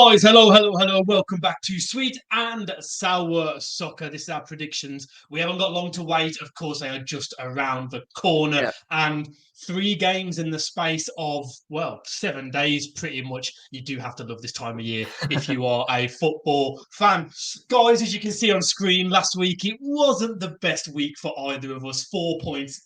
Guys, hello. Welcome back to Sweet and Sour Soccer. This is our predictions. We haven't got long to wait. Of course, they are just around the corner. Yeah. And 3 games in the space of, 7 days, pretty much. You do have to love this time of year if you are a football fan. Guys, as you can see on screen, last week, it wasn't the best week for either of us. 4 points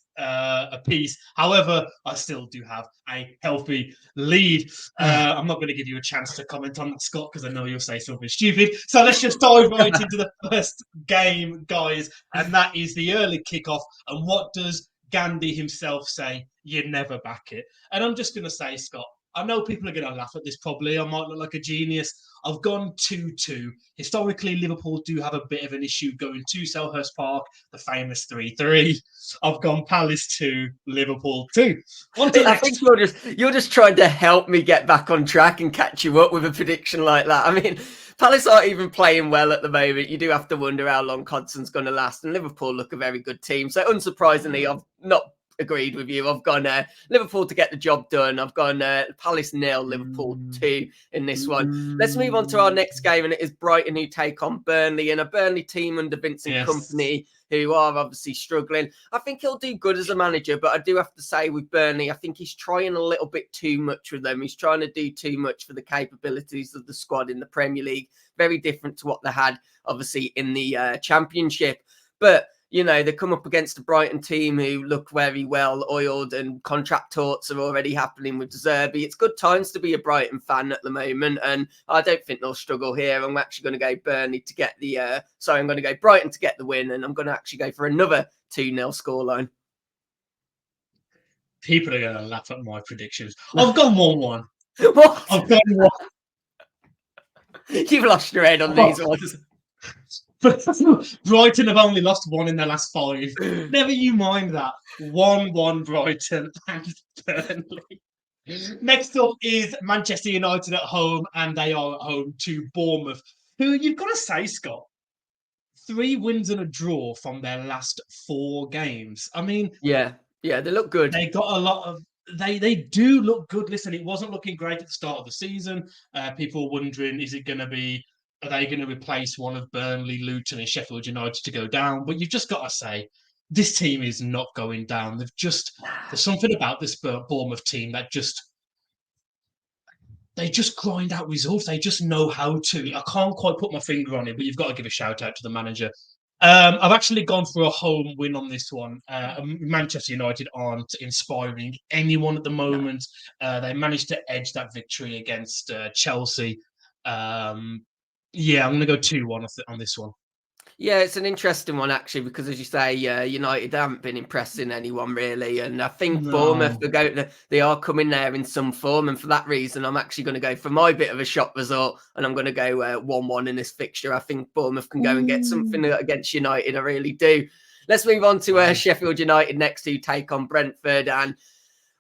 apiece. However, I still do have a healthy lead. I'm not going to give you a chance to comment on that, Scott, because I know you'll say something stupid. So let's just dive right into the first game, guys, and that is the early kickoff. And what does Gandhi himself say? You never back it. And I'm just going to say, Scott, I know people are going to laugh at this probably. I might look like a genius. I've gone 2-2. Historically, Liverpool do have a bit of an issue going to Selhurst Park, the famous 3-3. I've gone Palace 2, Liverpool 2. I think you're just trying to help me get back on track and catch you up with a prediction like that. I mean, Palace aren't even playing well at the moment. You do have to wonder how long Codson's going to last, and Liverpool look a very good team. So unsurprisingly, I've not agreed with you. I've gone Liverpool to get the job done. I've gone Palace 0, Liverpool 2 in this one. Let's move on to our next game, and it is Brighton who take on Burnley, and a Burnley team under Vincent Kompany who are obviously struggling. I think he'll do good as a manager, but I do have to say with Burnley, I think he's trying a little bit too much with them. He's trying to do too much for the capabilities of the squad in the Premier League. Very different to what they had, obviously, in the Championship. But you know, they come up against a Brighton team who look very well oiled, and contract talks are already happening with Zerbi. It's good times to be a Brighton fan at the moment, and I don't think they'll struggle here. I'm actually going to go Burnley to get the I'm going to go Brighton to get the win, and I'm going to actually go for another 2-0 scoreline. People are going to laugh at my predictions. I've gone 1-1. What? I've gone 1. You've lost your head on these ones. Brighton have only lost 1 in their last 5. Never you mind that. 1-1 Brighton and Burnley. Next up is Manchester United at home, and they are at home to Bournemouth, who you've got to say, Scott, 3 wins and a draw from their last 4 games. I mean, yeah, they look good. They got a lot of. They do look good. Listen, it wasn't looking great at the start of the season. People were wondering, are they going to replace one of Burnley, Luton, and Sheffield United to go down? But you've just got to say, this team is not going down. There's something about this Bournemouth team that they just grind out results. They just know how to. I can't quite put my finger on it, but you've got to give a shout out to the manager. I've actually gone for a home win on this one. Manchester United aren't inspiring anyone at the moment. They managed to edge that victory against Chelsea. I'm going to go 2-1 on this one. Yeah, it's an interesting one, actually, because as you say, United haven't been impressing anyone really. And I think Bournemouth, they are coming there in some form. And for that reason, I'm actually going to go for my bit of a shock result. And I'm going to go 1-1 in this fixture. I think Bournemouth can go and get something against United. I really do. Let's move on to Sheffield United next, who take on Brentford. And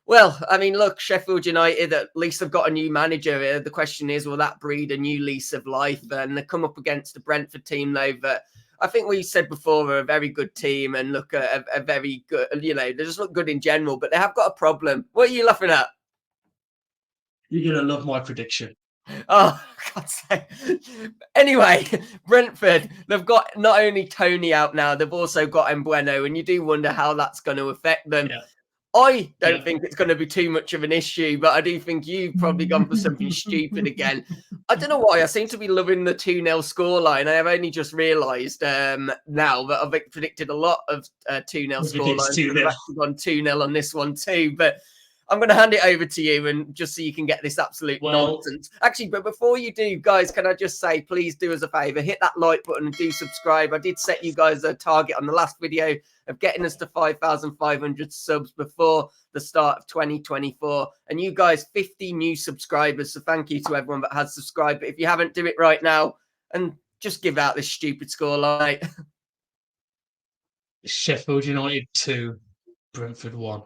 well, I mean, look, Sheffield United, at least have got a new manager. The question is, will that breed a new lease of life? And they come up against the Brentford team, though, that I think we said before are a very good team and look a very good, they just look good in general, but they have got a problem. What are you laughing at? You're going to love my prediction. Oh, God's sake. Anyway, Brentford, they've got not only Tony out now, they've also got Mbueno, and you do wonder how that's going to affect them. Yeah. I don't think it's going to be too much of an issue, but I do think you've probably gone for something stupid again. I don't know why. I seem to be loving the 2-0 scoreline. I have only just realised now that I've predicted a lot of 2-0 scorelines. I've actually gone 2-0 on this one too, but I'm going to hand it over to you, and just so you can get this absolute nonsense. Actually, but before you do, guys, can I just say, please do us a favour, hit that like button and do subscribe. I did set you guys a target on the last video of getting us to 5,500 subs before the start of 2024. And you guys, 50 new subscribers. So thank you to everyone that has subscribed. But if you haven't, do it right now and just give out this stupid score line. Sheffield United 2, Brentford 1.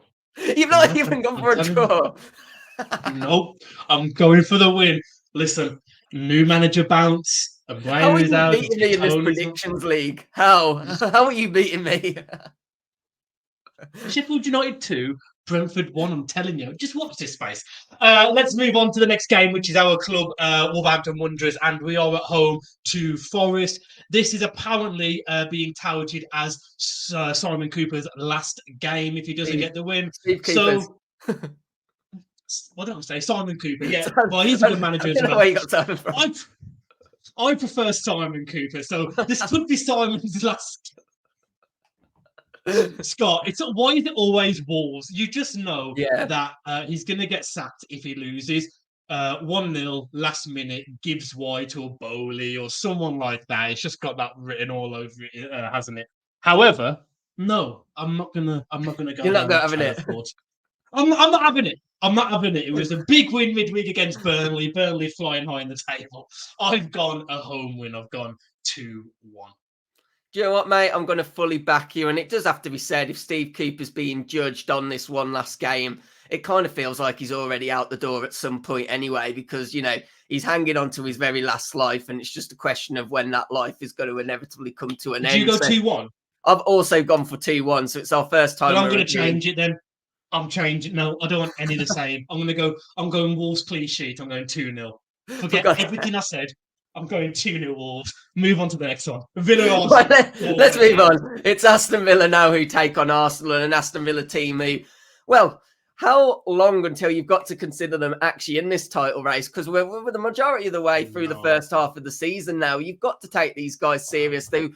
You've not even gone for a draw. Nope. I'm going for the win. Listen, new manager bounce. How are you beating me in this predictions league? How are you beating me? Sheffield United 2, Brentford won, I'm telling you. Just watch this space. Let's move on to the next game, which is our club, Wolverhampton Wanderers, and we are at home to Forest. This is apparently being touted as Simon Cooper's last game if he doesn't get the win. Steve Cooper's. So, what did I say? Simon Cooper, yeah. Well, he's a good manager as well. Where you got Simon from. I prefer Simon Cooper, so this could be Simon's last. Scott, why is it always Wolves? You just know that he's going to get sacked if he loses. 1-0 last minute, Gibbs White or Bowley or someone like that. It's just got that written all over it, hasn't it? However, no, I'm not gonna go. You're not having it. I'm not having it. I'm not having it. It was a big win midweek against Burnley. Burnley flying high in the table. I've gone a home win. I've gone 2-1. Do you know what, mate? I'm going to fully back you. And it does have to be said, if Steve Cooper's being judged on this one last game, it kind of feels like he's already out the door at some point anyway, because, you know, he's hanging on to his very last life. And it's just a question of when that life is going to inevitably come to an end. Did you go 2-1? I've also gone for 2-1. So it's our first time. Well, I'm going to change it then. I'm changing. No, I don't want any of the same. I'm going Wolves clean sheet. I'm going 2-0. Forget everything I said. I'm going 2-0 Wolves. Move on to the next one. Villa. Let's move on. It's Aston Villa now who take on Arsenal, and an Aston Villa team who, well, how long until you've got to consider them actually in this title race? Because we're the majority of the way through the first half of the season now. You've got to take these guys serious. They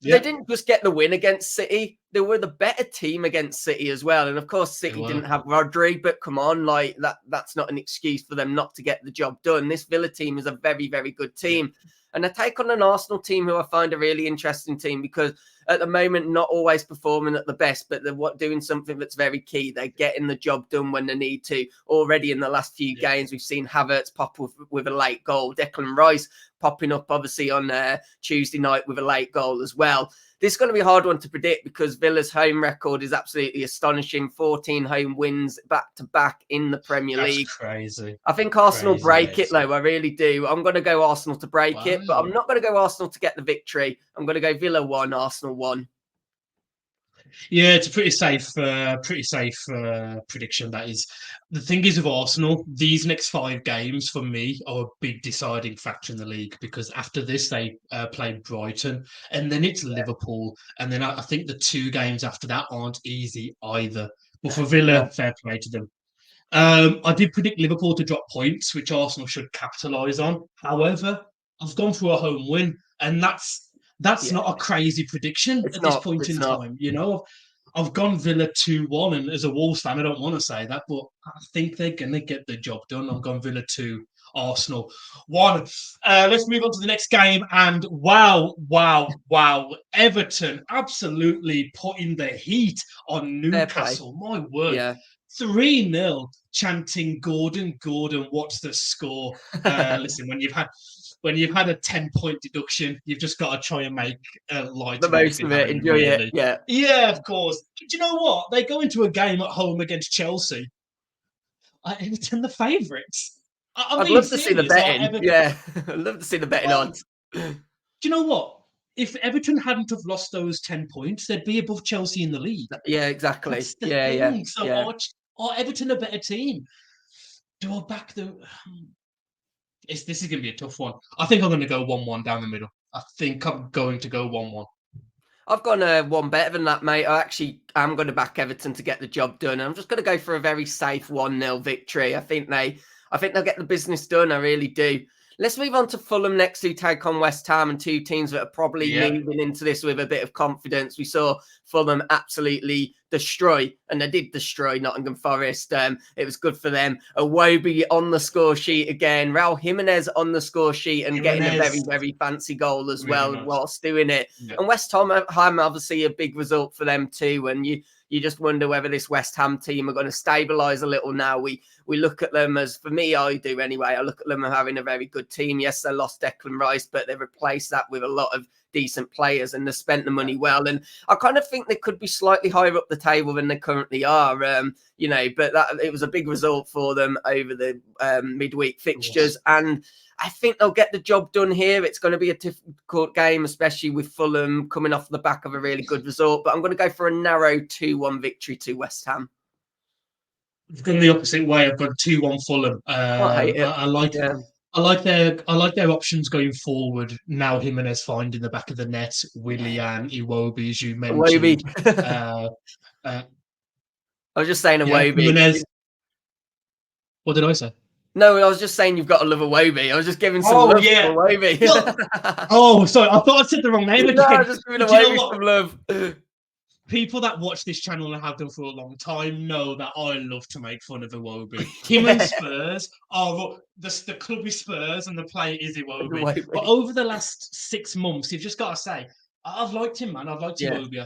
didn't just get the win against City. They were the better team against City as well. And of course, City didn't have Rodri, but come on, like that's not an excuse for them not to get the job done. This Villa team is a very, very good team. And they take on an Arsenal team who I find a really interesting team because at the moment, not always performing at the best, but they're doing something that's very key. They're getting the job done when they need to. Already in the last few games, we've seen Havertz pop with a late goal. Declan Rice popping up, obviously, on Tuesday night with a late goal as well. This is going to be a hard one to predict because Villa's home record is absolutely astonishing. 14 home wins back-to-back in the Premier League. That's crazy. I think Arsenal break it, though. I really do. I'm going to go Arsenal to break it, but I'm not going to go Arsenal to get the victory. I'm going to go Villa 1, Arsenal 1. Yeah, it's a pretty safe prediction. That is. The thing is with Arsenal, these next 5 games for me are a big deciding factor in the league because after this they play Brighton and then it's Liverpool and then I think the 2 games after that aren't easy either. But for Villa, fair play to them. I did predict Liverpool to drop points, which Arsenal should capitalise on. However, I've gone for a home win, and that's not a crazy prediction at this point in time. You know, I've gone Villa 2-1, and as a Wolves fan, I don't want to say that, but I think they're going to get the job done. I've gone Villa 2, Arsenal 1. Let's move on to the next game, and wow, Everton absolutely putting the heat on Newcastle. My word. Yeah. 3-0, chanting Gordon, what's the score? Listen, when you've had a 10-point deduction, you've just got to try and make light the most of it, enjoy it. Yeah, of course. Do you know what? They go into a game at home against Chelsea. Everton the favourites. I'd love to see the betting. I'd love to see the betting odds. Do you know what? If Everton hadn't have lost those 10 points, they'd be above Chelsea in the league. Yeah, exactly. So are Everton a better team? Do I back the... This is going to be a tough one. I think I'm going to go 1-1 down the middle. I think I'm going to go 1-1. I've gone one better than that, mate. I actually am going to back Everton to get the job done. I'm just going to go for a very safe 1-0 victory. I think they'll get the business done. I really do. Let's move on to Fulham next, who take on West Ham, and 2 teams that are probably moving into this with a bit of confidence. We saw Fulham absolutely destroy, and they did destroy Nottingham Forest. It was good for them. Iwobi on the score sheet again. Raul Jimenez on the score sheet and getting a very, very fancy goal as well whilst doing it. Yeah. And West Ham, obviously, a big result for them too. And you just wonder whether this West Ham team are going to stabilise a little now. We look at them as, for me, I do anyway, I look at them as having a very good team. Yes, they lost Declan Rice, but they replaced that with a lot of decent players and they spent the money well. And I kind of think they could be slightly higher up the table than they currently are, but it was a big result for them over the midweek fixtures. And I think they'll get the job done here. It's going to be a difficult game, especially with Fulham coming off the back of a really good result. But I'm going to go for a narrow 2-1 victory to West Ham. I've gone the opposite way. I've gone 2-1 Fulham. I like their options going forward. Now Jimenez finding the back of the net, Willian, Iwobi, as you mentioned. I was just saying Iwobi. Jimenez. What did I say? No, I was just saying you've got to love Iwobi. I was just giving some love to Iwobi. Sorry. I thought I said the wrong name again. No, just giving Iwobi some love. People that watch this channel and have done for a long time know that I love to make fun of Iwobi. Him and Spurs are the clubby Spurs and the player is Iwobi. But over the last 6 months, you've just got to say, I've liked him, man. I've liked Iwobi.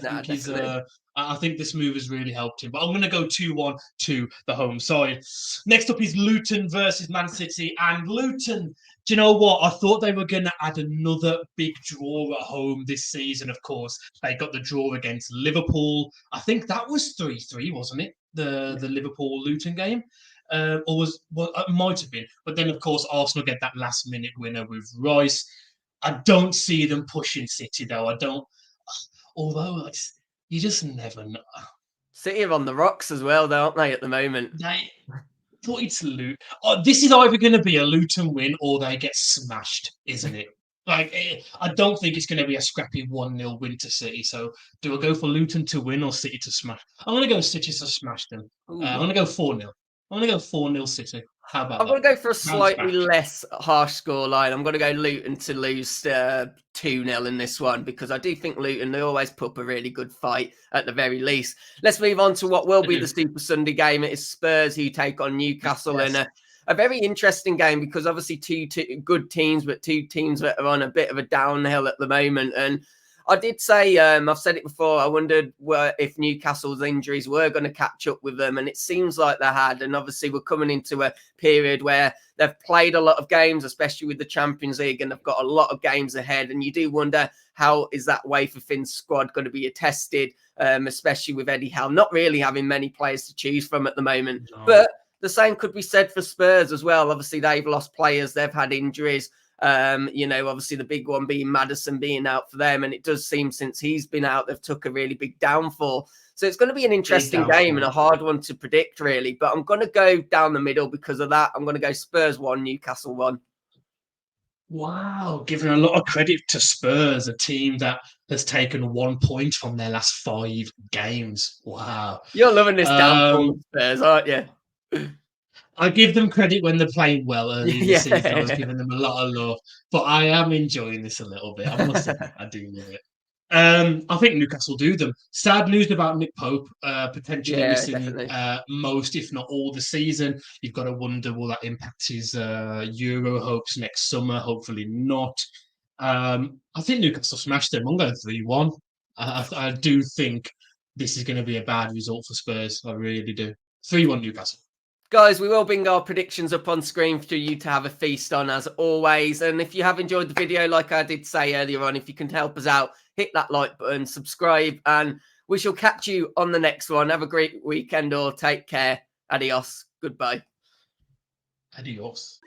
I think this move has really helped him. But I'm going to go 2-1 to the home side. Next up is Luton versus Man City. And Luton, do you know what? I thought they were going to add another big draw at home this season, of course. They got the draw against Liverpool. I think that was 3-3, wasn't it? The Liverpool-Luton game? It might have been. But then, of course, Arsenal get that last-minute winner with Rice. I don't see them pushing City, though. Although you just never know. City are on the rocks as well, though, aren't they, at the moment? I thought it's Luton. This is either going to be a Luton win or they get smashed, isn't it? I don't think it's going to be a scrappy 1-0 win to City. So do I go for Luton to win or City to smash? I'm going to go City to smash them. I'm going to go 4-0. I'm going to go 4-0 City. How about I'm going to go for a slightly less harsh scoreline. I'm going to go Luton to lose 2-0 in this one because I do think Luton, they always put up a really good fight at the very least. Let's move on to what will be the Super Sunday game. It is Spurs who take on Newcastle in a very interesting game because obviously two good teams, but two teams that are on a bit of a downhill at the moment. And I did say, I've said it before, I wondered if Newcastle's injuries were going to catch up with them, and it seems like they had. And obviously we're coming into a period where they've played a lot of games, especially with the Champions League, and they've got a lot of games ahead. And you do wonder, how is that way for Finn's squad going to be tested, especially with Eddie Howe not really having many players to choose from at the moment. No. But the same could be said for Spurs as well. Obviously, they've lost players, they've had injuries. Obviously the big one being Maddison being out for them, and it does seem since he's been out they've took a really big downfall. So it's going to be an interesting game and a hard one to predict, really. But I'm going to go down the middle because of that. I'm going to go Spurs 1, Newcastle 1. Wow, giving a lot of credit to Spurs, a team that has taken 1 point from their last 5 games. Wow, you're loving this downfall of Spurs, aren't you? I give them credit when they're playing well early in the season. I was giving them a lot of love, but I am enjoying this a little bit. I must admit, I do love it. I think Newcastle do them. Sad news about Nick Pope potentially missing most, if not all, the season. You've got to wonder, will that impact his Euro hopes next summer? Hopefully not. I think Newcastle smashed them. I'm going 3-1. I do think this is going to be a bad result for Spurs. I really do. 3-1 Newcastle. Guys, we will bring our predictions up on screen for you to have a feast on, as always. And if you have enjoyed the video, like I did say earlier on, if you can help us out, hit that like button, subscribe, and we shall catch you on the next one. Have a great weekend or take care. Adios. Goodbye. Adios.